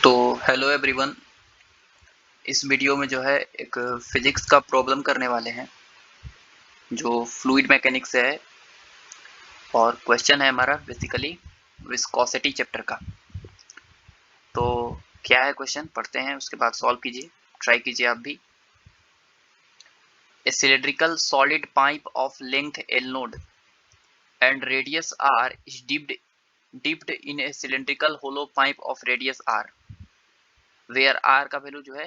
तो hello everyone. इस video में जो है एक फिजिक्स का प्रॉब्लम करने वाले हैं जो फ्लूइड मैकेनिक्स से है और क्वेश्चन है हमारा बेसिकली विस्कोसिटी चैप्टर का। तो क्या है क्वेश्चन, पढ़ते हैं उसके बाद सॉल्व कीजिए, ट्राई कीजिए आप भी। A cylindrical solid pipe of length L naught and radius R is dipped in a cylindrical hollow pipe of radius R where R का वैल्यू जो है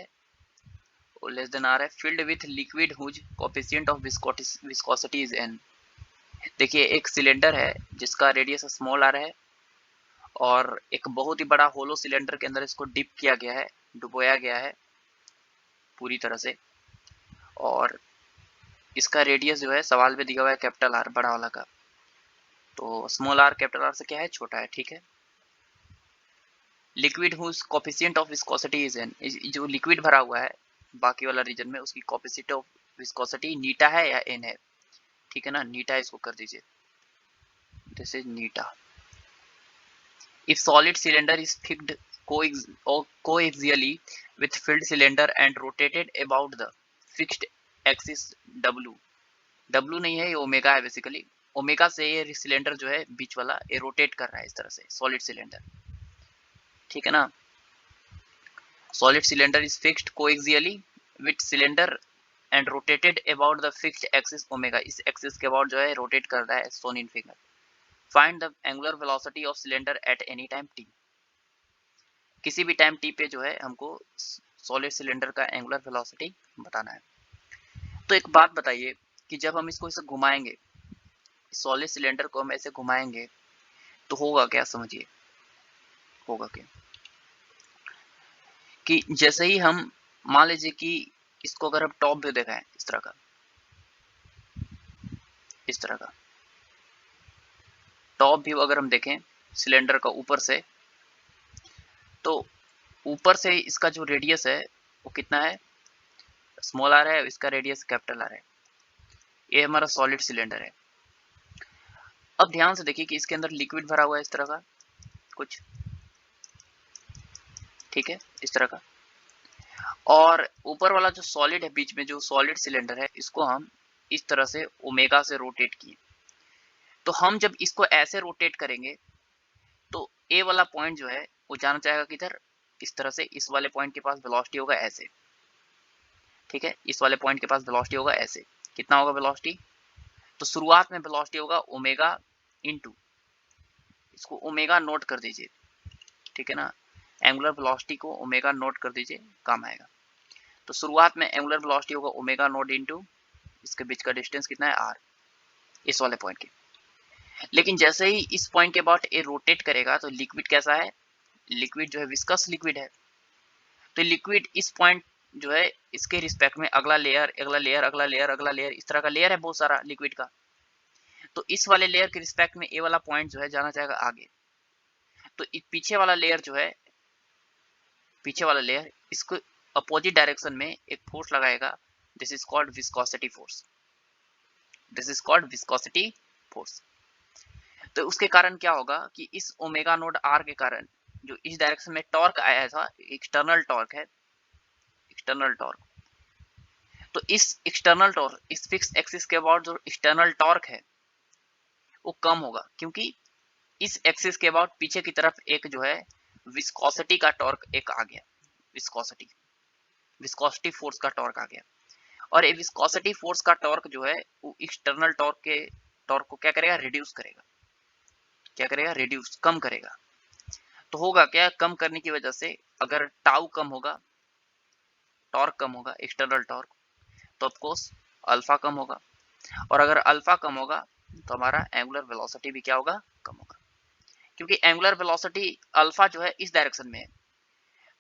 लेस देन आर है, filled with liquid whose coefficient of viscosity is N. देखिए एक cylinder है जिसका radius small are है और एक बहुत ही बड़ा होलो सिलेंडर के अंदर इसको डिप किया गया है, डुबोया गया है पूरी तरह से, और इसका रेडियस जो है सवाल में दिया हुआ है कैपिटल आर, बड़ा वाला का। तो स्मॉल आर कैपिटल आर से क्या है, छोटा है, ठीक है। Liquid whose coefficient of viscosity is an, जो लिक्विड भरा हुआ है बाकी वाला रीजन में उसकी कोएफिशिएंट ऑफ विस्कोसिटी नीटा है या एन है, ठीक है ना। नीटा इसको कर दीजिए, this is Neeta. If solid cylinder is fixed coaxially with filled cylinder and rotated about the fixed axis W, W नहीं है ये ओमेगा है बेसिकली, ओमेगा से ये सिलेंडर जो है बीच वाला ये रोटेट कर रहा है इस तरह से, सॉलिड सिलेंडर, ठीक है ना। Solid cylinder is fixed coaxially with cylinder and rotated about the fixed axis omega, इस एक्सिस के अबाउट जो है रोटेट कर रहा है shown in figure. Find the angular velocity of cylinder at any time T, किसी भी टाइम टी पे जो है हमको सॉलिड सिलेंडर का एंगुलर वेलोसिटी बताना है। तो एक बात बताइए कि जब हम इसको ऐसे घुमाएंगे, सॉलिड सिलेंडर को हम ऐसे घुमाएंगे तो होगा क्या, समझिए होगा क्या कि जैसे ही हम मान लीजिए कि इसको अगर हम टॉप व्यू दिखाएं इस तरह का, इस तरह का टॉप व्यू अगर हम देखें सिलेंडर का ऊपर से, तो ऊपर से इसका जो रेडियस है वो कितना है, स्मॉल आर है, इसका रेडियस कैपिटल आर है। ये हमारा सॉलिड सिलेंडर है। अब ध्यान से देखिए कि इसके अंदर लिक्विड भरा हुआ है इस तरह का कुछ, ठीक है, इस तरह का। और ऊपर वाला जो सॉलिड है बीच में, जो सॉलिड सिलेंडर है, इसको हम इस तरह से ओमेगा से रोटेट किए। तो हम जब इसको ऐसे रोटेट करेंगे तो ए वाला पॉइंट जो है वो जाना चाहेगा किधर, इस तरह से, इस वाले पॉइंट के पास वेलोसिटी होगा ऐसे, ठीक है, इस वाले पॉइंट के पास वेलोसिटी होगा ऐसे। कितना होगा वेलोसिटी, तो शुरुआत में वेलोसिटी होगा ओमेगा इनटू, इसको ओमेगा नोट कर दीजिए, ठीक है ना। एंगुलर वेलोसिटी को ओमेगा नोट कर दीजिए, काम आएगा। तो शुरुआत में एंगुलर वेलोसिटी होगा ओमेगा नोट इनटू, इसके बीच का डिस्टेंस कितना है आर, इस वाले पॉइंट के। लेकिन जैसे ही इस पॉइंट के बाद ये रोटेट करेगा तो लिक्विड कैसा है, लिक्विड जो है विस्कस लिक्विड है। तो लिक्विड इस पॉइंट जो है इसके रिस्पेक्ट में अगला लेयर, अगला लेयर, अगला लेयर, अगला लेयर, इस तरह का लेयर है बहुत सारा लिक्विड का। तो इस वाले लेयर के रिस्पेक्ट में ए वाला पॉइंट जो है जाना चाहेगा आगे। तो पीछे वाला लेयर जो है, पीछे वाला लेयर इसको अपोजिट डायरेक्शन में एक फोर्स लगाएगा, this is called viscosity force, this is called viscosity force. तो उसके कारण क्या होगा कि इस ओमेगा नोड आर के कारण जो इस डायरेक्शन में टॉर्क आया था, एक्सटर्नल टॉर्क है, एक्सटर्नल टॉर्क। तो इस एक्सटर्नल टॉर्क, इस फिक्स एक्सिस के अबाउट जो एक्सटर्नल टॉर्क है वो कम होगा, क्योंकि इस एक्सिस के अबाउट पीछे की तरफ एक जो है विस्कोसिटी का टॉर्क एक आ गया, विस्कोसिटी, विस्कोसिटी फोर्स का टॉर्क आ गया। और ये विस्कोसिटी फोर्स का टॉर्क जो है वो एक्सटर्नल टॉर्क के टॉर्क को क्या करेगा, रिड्यूस करेगा, क्या करेगा, रिड्यूस, कम करेगा। तो होगा क्या, कम करने की वजह से अगर टाउ कम होगा, टॉर्क कम होगा, एक्सटर्नल टॉर्क, तो ऑफकोर्स अल्फा कम होगा। और अगर अल्फा कम होगा तो हमारा एंगुलर वेलोसिटी भी क्या होगा, कम होगा। क्योंकि एंगुलर वेलोसिटी अल्फा जो है इस डायरेक्शन में है,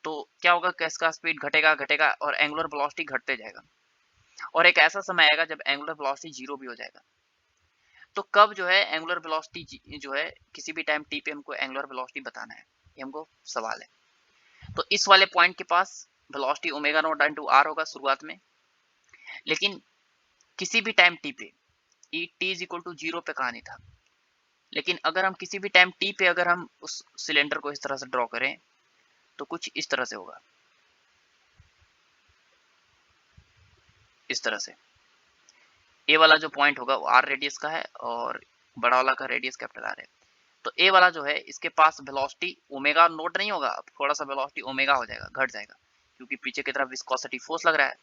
तो क्या होगा, इसका स्पीड घटेगा घटेगा और एंगुलर वेलोसिटी घटते जाएगा। और एक ऐसा समय आएगा जब एंगुलर वेलोसिटी जीरो भी हो जाएगा। तो कब जो है एंगुलर वेलोसिटी जो है, किसी भी टाइम टी पे हमको एंगुलर वेलोसिटी बताना है, ये हमको सवाल है। तो इस वाले पॉइंट के पास velocity omega naught into R होगा शुरुआत में, लेकिन किसी भी टाइम टी पे E T is equal to zero पे कहा नहीं था। लेकिन अगर हम किसी भी टाइम टी पे अगर हम उस सिलेंडर को इस तरह से ड्रॉ करें तो कुछ इस तरह से होगा, इस तरह से। ए वाला जो पॉइंट होगा वो आर रेडियस का है और बड़ा वाला का रेडियस कैपिटल आर है। तो ए वाला जो है इसके पास वेलोसिटी ओमेगा नोट नहीं होगा, अब थोड़ा सा वेलोसिटी ओमेगा हो जाएगा, घट जाएगा, क्योंकि पीछे की तरफ विस्कोसिटी फोर्स लग रहा है।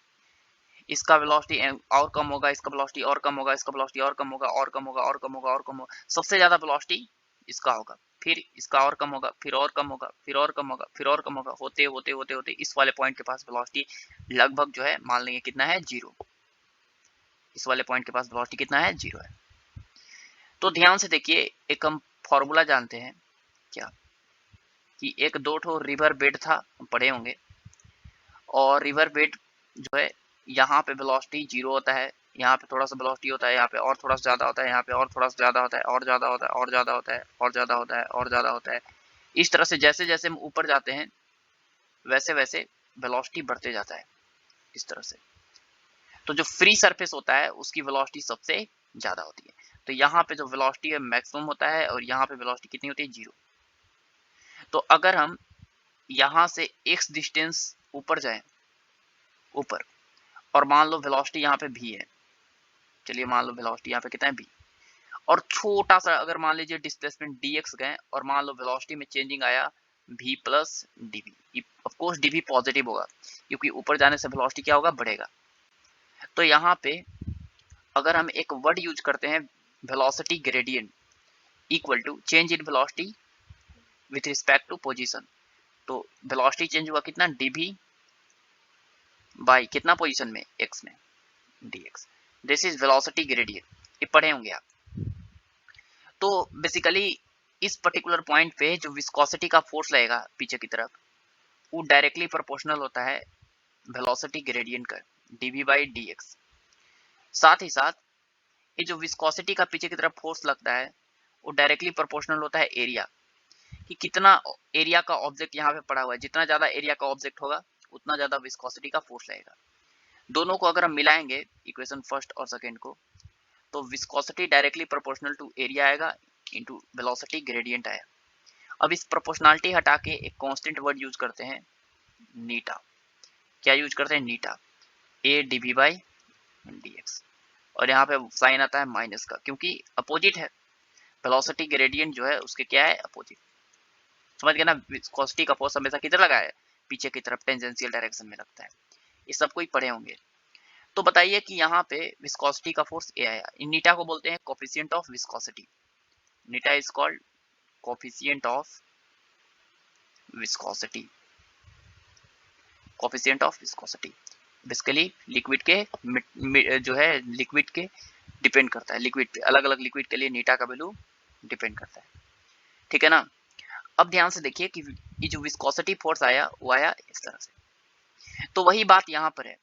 इसका वेलोसिटी और कम होगा, इसका वेलोसिटी और कम होगा, इसका वेलोसिटी और कम होगा, और कम होगा, और कम होगा, और कम होगा। सबसे ज्यादा वेलोसिटी इसका होगा, फिर इसका और कम होगा, फिर और कम होगा, फिर और कम होगा, फिर और कम होगा, होते होते होते होते इस वाले पॉइंट के पास वेलोसिटी लगभग जो है मान लेंगे कितना है, 0। इस वाले पॉइंट के पास वेलोसिटी कितना है, 0 है। तो ध्यान से देखिए, एक हम फॉर्मूला जानते हैं क्या, कि एक 2 ठो रिवर बेड था, हम पढ़े होंगे, और रिवर बेड जो है यहाँ पे वेलोसिटी 0 होता है, यहाँ पे थोड़ा सा वेलोसिटी होता है, यहाँ पे और थोड़ा सा ज्यादा होता है, यहाँ पे और थोड़ा सा ज्यादा होता है, और ज्यादा होता है, और ज्यादा होता है, और ज्यादा होता है, और ज्यादा होता है। इस तरह से जैसे जैसे हम ऊपर जाते हैं वैसे वैसे वेलोसिटी बढ़ते जाता है, इस तरह से। तो जो फ्री सरफेस होता है उसकी वेलोसिटी सबसे ज्यादा होती है। तो यहाँ पे जो वेलोसिटी है मैक्सिमम होता है, और यहाँ पे वेलोसिटी कितनी होती है, 0। तो अगर हम यहाँ से x डिस्टेंस ऊपर जाएं, ऊपर, और मान लो वेलोसिटी यहाँ पे v है, चलिए मान लो वेलोसिटी यहाँ पे कितना है, v, और छोटा सा अगर मान लीजिए डिस्प्लेसमेंट dx गए, और मान लो वेलोसिटी में चेंजिंग आया v plus dv, of course dv positive होगा, क्योंकि ऊपर जाने से वेलोसिटी क्या होगा, बढ़ेगा। तो यहाँ पे अगर हम एक वर्ड यूज करते हैं, velocity gradient equal to change in velocity with respect to position, तो वेलोसिटी चेंज हुआ कितना, dv बाई कितना पोजीशन में, x में, dx। This is velocity gradient, ये पढ़े होंगे आप। तो बेसिकली इस पर्टिकुलर पॉइंट पे जो विस्कोसिटी का फोर्स लगेगा पीछे की तरफ, वो डायरेक्टली प्रोपोर्शनल होता है वेलोसिटी ग्रेडियंट का, dv बाई dx। साथ ही साथ ये जो विस्कोसिटी का पीछे की तरफ फोर्स लगता है वो डायरेक्टली प्रोपोर्शनल होता है एरिया, कि कितना एरिया का ऑब्जेक्ट यहाँ पे पड़ा हुआ है, जितना ज्यादा एरिया का ऑब्जेक्ट होगा उतना ज्यादा विस्कोसिटी का फोर्स लगेगा। दोनों को अगर हम मिलाएंगे, इक्वेशन फर्स्ट और सेकेंड को, तो viscosity directly proportional to area आएगा इनटू वेलोसिटी ग्रेडियंट आया। अब इस प्रोपोर्शनलिटी हटा के एक कांस्टेंट वर्ड यूज करते हैं, नीटा। क्या यूज करते हैं, नीटा, a dv बाई dx, और यहाँ पे साइन आता है माइनस का, क्योंकि अपोजिट है, वेलोसिटी ग्रेडियंट जो है उसके क्या है, अपोजिट। समझ गए ना, विस्कोसिटी का फोर्स हमेशा किधर लगा है, पीछे की तरफ टेंजेंशियल डायरेक्शन में लगता है। ये सब कोई पढ़े होंगे। तो बताइए कि यहाँ पे विस्कोसिटी का फोर्स ए आया, इन नीटा को बोलते हैं coefficient of viscosity. Neeta is called coefficient of viscosity, coefficient of viscosity. Basically liquid के जो है लिक्विड के डिपेंड करता है, लिक्विड पे, अलग अलग लिक्विड के लिए नीटा का वैल्यू डिपेंड करता है, ठीक है ना। अब ध्यान से देखिए कि ये जो विस्कोसिटी फोर्स आया वो आया इस तरह से। तो वही बात यहाँ पर है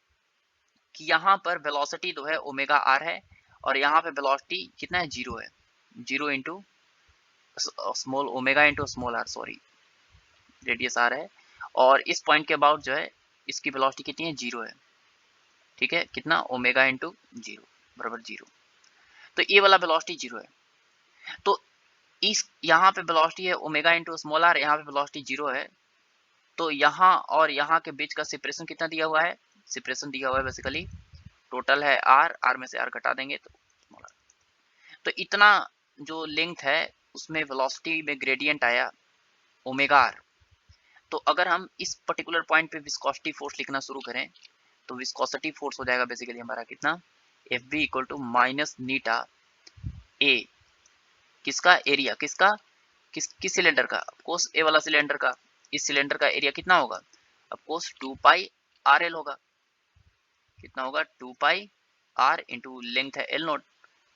कि यहाँ पर वेलोसिटी जो है ओमेगा आर है, और यहाँ पे वेलोसिटी कितना है, 0 है, 0 into small omega into small R, sorry radius R है, और इस पॉइंट के अबाउट जो है इसकी वेलोसिटी कितनी है, 0 है, ठीक है, कितना, ओमेगा इंटू 0 बराबर 0। तो ये वाला वेलोसिटी 0 है। तो इस यहाँ पे वेलोसिटी है ओमेगा इंटू स्मॉल आर, यहाँ पे वेलोसिटी 0 है। तो यहाँ और यहाँ के बीच का सेपरेशन कितना दिया हुआ है, सेपरेशन दिया हुआ है बेसिकली, टोटल है आर, आर में से आर घटा देंगे तो स्मॉल आर। तो इतना जो लेंथ है उसमें वेलोसिटी में ग्रेडियंट आया ओमेगा आर। तो अगर हम इस पर्टिकुलर पॉइंट पे विस्कोसिटी फोर्स लिखना शुरू करें, तो विस्कोसिटी फोर्स हो जाएगा बेसिकली हमारा कितना, F B equal to minus eta A, किसका एरिया, किसका, किस सिलेंडर का, ऑफकोर्स ए वाला सिलेंडर का। इस सिलेंडर का एरिया कितना होगा, ऑफकोर्स 2 पाई आर एल होगा, कितना होगा, 2 पाई आर इंटू लेंथ है एल नोट,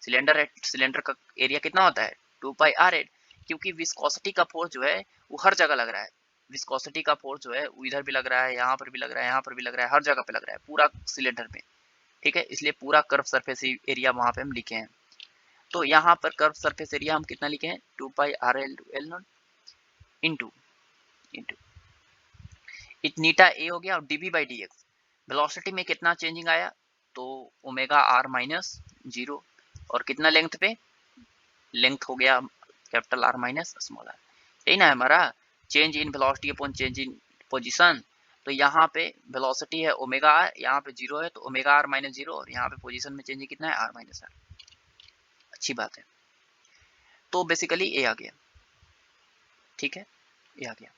सिलेंडर है, सिलेंडर का एरिया कितना होता है, 2 पाई आर एल। क्योंकि विस्कोसिटी का फोर्स जो है वो हर जगह लग रहा है, विस्कोसिटी का फोर्स जो है वो इधर भी लग रहा है, यहाँ पर भी लग रहा है, यहाँ पर भी लग रहा है, हर जगह पे लग रहा है, पूरा सिलेंडर में, ठीक है। इसलिए पूरा कर्व सरफेस एरिया वहां पे हम लिखे हैं। तो यहाँ पर कर्व सरफेस एरिया हम कितना लिखे हैं, 2 pi R L L naught into into eta A हो गया, और DB by D X, velocity में कितना चेंजिंग आया, तो ओमेगा आर माइनस 0, और कितना लेंथ पे, लेंथ हो गया capital R minus small R. यही ना हमारा change in velocity upon change in position, तो यहाँ पे वेलोसिटी है ओमेगा आर, यहाँ पे 0 है तो ओमेगा आर माइनस 0, और यहाँ पे पोजीशन में चेंज कितना है आर माइनस आर। अच्छी बात है। तो बेसिकली ये आ गया, ठीक है, ये आ गया।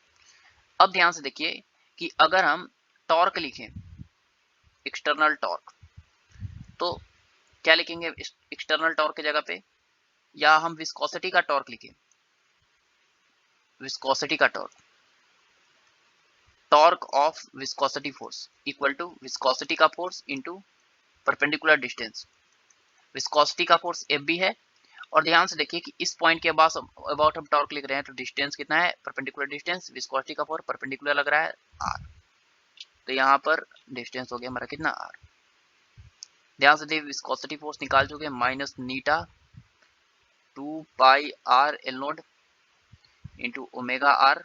अब ध्यान से देखिए कि अगर हम टॉर्क लिखें, एक्सटर्नल टॉर्क, तो क्या लिखेंगे एक्सटर्नल टॉर्क की जगह पे, या हम विस्कोसिटी का टॉर्क लिखें, विस्कोसिटी का torque, torque of viscosity force equal to viscosity का force into perpendicular distance. Viscosity का फोर्स एफ बी है, और ध्यान से देखिए कि इस पॉइंट के अबाउट हम टॉर्क लिख रहे हैं, तो डिस्टेंस कितना है, परपेंडिकुलर डिस्टेंस, विस्कोसिटी का फोर्स परपेंडिकुलर लग रहा है आर, तो यहाँ पर डिस्टेंस हो गया हमारा कितना आर। ध्यान से देखिए विस्कोसिटी फोर्स निकाल चुके हैं, minus eta 2 pi R L naught into omega R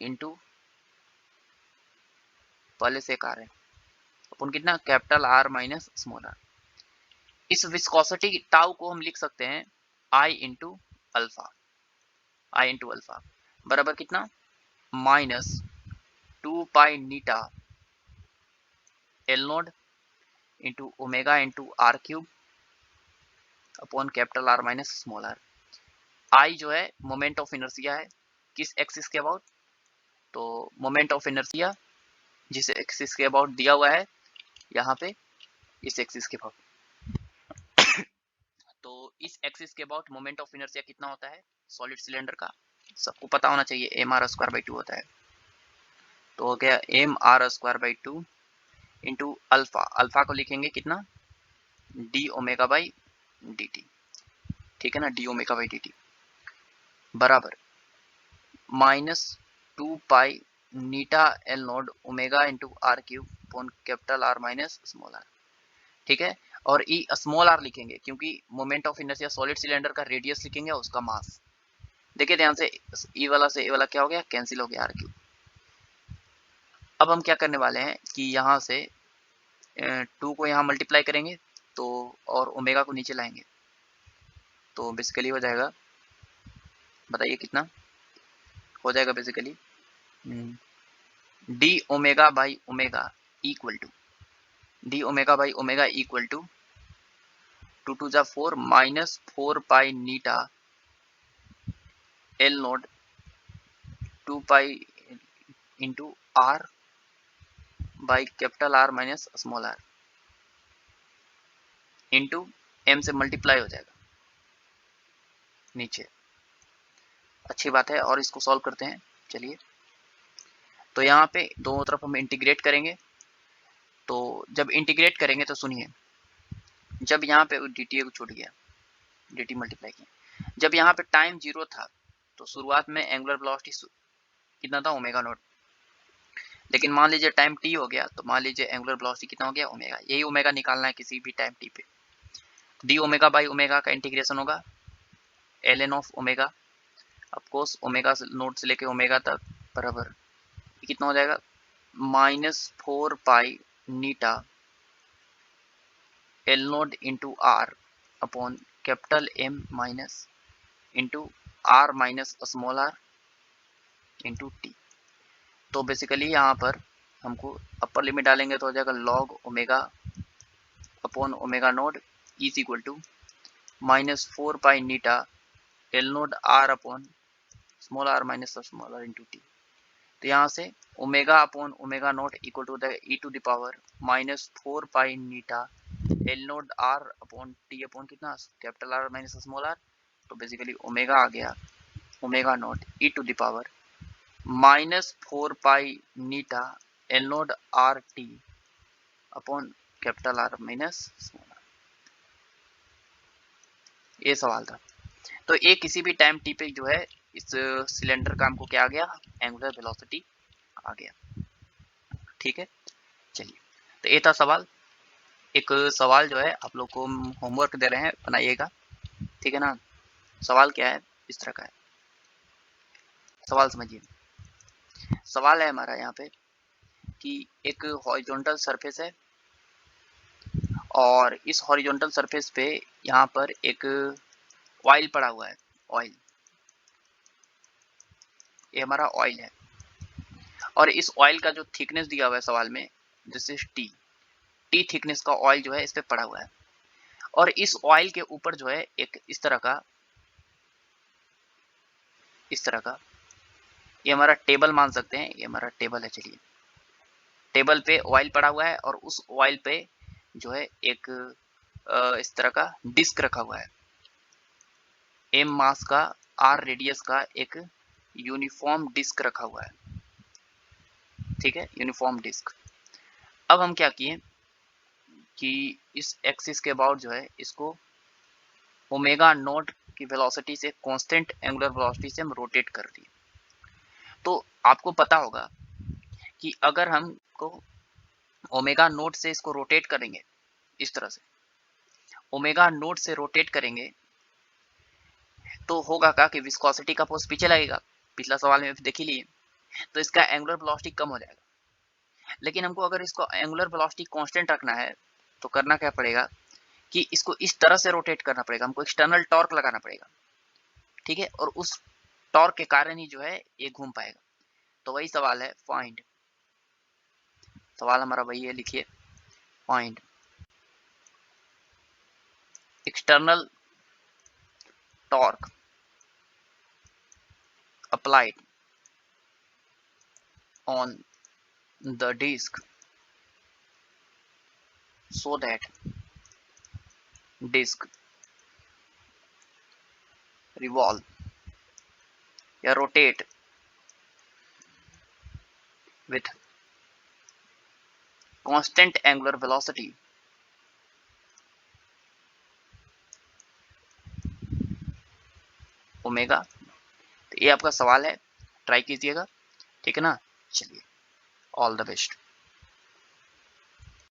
into, पहले से एक आर है, अपन कितना capital R minus small R. इस विस्कोसिटी टाउ को हम लिख सकते हैं I into alpha, I into alpha बराबर कितना, minus 2 pi Neeta L naught into omega into R cube upon capital R minus small R. I जो है मोमेंट ऑफ इनर्शिया है, किस एक्सिस के अबाउट, तो मोमेंट ऑफ इनर्शिया जिस axis के अबाउट दिया हुआ है यहाँ पे, इस एक्सिस के अबाउट, तो इस एक्सिस के अबाउट मोमेंट ऑफ इनर्शिया कितना होता है सॉलिड सिलेंडर का, सबको पता होना चाहिए, एम आर स्क्वायर बाई 2 होता है। तो हो गया M R square by 2 into alpha, alpha को लिखेंगे कितना D omega by D T, ठीक है ना, D omega by D T बराबर माइनस 2 पाई नीटा L naught omega into R cube upon capital R minus small R, ठीक है। और ई स्मॉल आर लिखेंगे क्योंकि moment of inertia solid cylinder का रेडियस लिखेंगे और उसका मास। देखिए ध्यान से, ई वाला से ए वाला क्या हो गया, कैंसिल हो गया आर क्यूब। अब हम क्या करने वाले हैं कि यहाँ से 2 को यहाँ मल्टीप्लाई करेंगे, तो और ओमेगा को नीचे लाएंगे, तो बेसिकली हो जाएगा, बताइए कितना हो जाएगा, basically D omega by omega equal to, D omega by omega equal to 2 two जा 4 minus 4 pi Neeta L naught 2 pi into R by capital R minus small R into M से multiply हो जाएगा नीचे। अच्छी बात है, और इसको सॉल्व करते हैं, चलिए। तो यहाँ पे दोनों तरफ हम इंटीग्रेट करेंगे, तो जब इंटीग्रेट करेंगे तो सुनिए, जब यहाँ पे डी टी को छूट गया, डी टी मल्टीप्लाई किया, जब यहाँ पे टाइम 0 था तो शुरुआत में एंगुलर वेलोसिटी कितना था ओमेगा नॉट, लेकिन मान लीजिए टाइम टी हो गया, तो मान लीजिए एंगुलर वेलोसिटी कितना हो गया ओमेगा, यही ओमेगा निकालना है किसी भी टाइम टी पे। डी ओमेगा बाई ओमेगा का इंटीग्रेशन होगा L N of omega, of course omega naught से लेके ओमेगा तक बराबर कितना हो जाएगा, माइनस 4 पाई नीटा L naught into R upon capital M minus into R minus small R into T. तो बेसिकली यहाँ पर हमको अपर लिमिट डालेंगे तो हो जाएगा log omega upon omega naught is equal to minus 4 pi Neeta L naught R upon small R minus small R into T. तो यहाँ से omega upon omega naught equal to E to the power minus 4 pi Neeta L naught R upon T upon कितना capital R minus small R. तो basically omega आ गया omega naught E to the power minus 4 pi Neeta L naught R T upon capital R minus small R. ये सवाल था। तो ये किसी भी टाइम टी पे जो है इस सिलेंडर का हमको क्या आ गया, एंगुलर वेलोसिटी आ गया, ठीक है। चलिए, तो ये था सवाल। एक सवाल जो है आप लोग को होमवर्क दे रहे हैं, बनाइएगा, ठीक है ना। सवाल क्या है, इस तरह का है, सवाल समझिए। सवाल है हमारा यहाँ पे कि एक हॉरिजॉन्टल सरफेस है, और इस हॉरिजॉन्टल सरफेस पे यहाँ पर एक ऑयल पड़ा हुआ है, ऑयल, ये हमारा ऑयल है, और इस ऑयल का जो थिकनेस दिया हुआ है सवाल में, दिस इज टी थिकनेस का ऑयल जो है इस पे पड़ा हुआ है। और इस ऑयल के ऊपर जो है एक इस तरह का ये हमारा टेबल मान सकते हैं, ये हमारा टेबल है। चलिए, टेबल पे ऑयल पड़ा हुआ है और उस ऑयल पे जो है एक इस तरह का डिस्क रखा हुआ है, एम मास का आर रेडियस का एक यूनिफॉर्म डिस्क रखा हुआ है। ठीक है, यूनिफॉर्म डिस्क। अब हम क्या किए कि इस एक्सिस के अबाउट जो है इसको ओमेगा नॉट की वेलोसिटी से, कांस्टेंट एंगुलर वेलोसिटी से हम रोटेट कर दिए। तो आपको पता होगा कि अगर हमको ओमेगा नोट से इसको रोटेट करेंगे, इस तरह से ओमेगा नोट से रोटेट करेंगे तो होगा क्या कि विस्कोसिटी का फोर्स पीछे लगेगा, पिछला सवाल में देख ही लिए, तो इसका एंगुलर वेलोसिटी कम हो जाएगा। लेकिन हमको अगर इसको एंगुलर वेलोसिटी कांस्टेंट रखना है तो करना क्या पड़ेगा कि इसको इस तरह से रोटेट करना पड़ेगा, हमको एक्सटर्नल टॉर्क लगाना पड़ेगा। ठीक है, और उस टॉर्क के कारण ही जो है ये घूम पाएगा। तो वही सवाल है, फाइंड, सवाल हमारा वही है, लिखिए find external torque applied on the disk so that disk revolve या rotate with constant angular velocity omega. तो ये आपका सवाल है, ट्राई कीजिएगा। ठीक है ना, चलिए, ऑल द बेस्ट।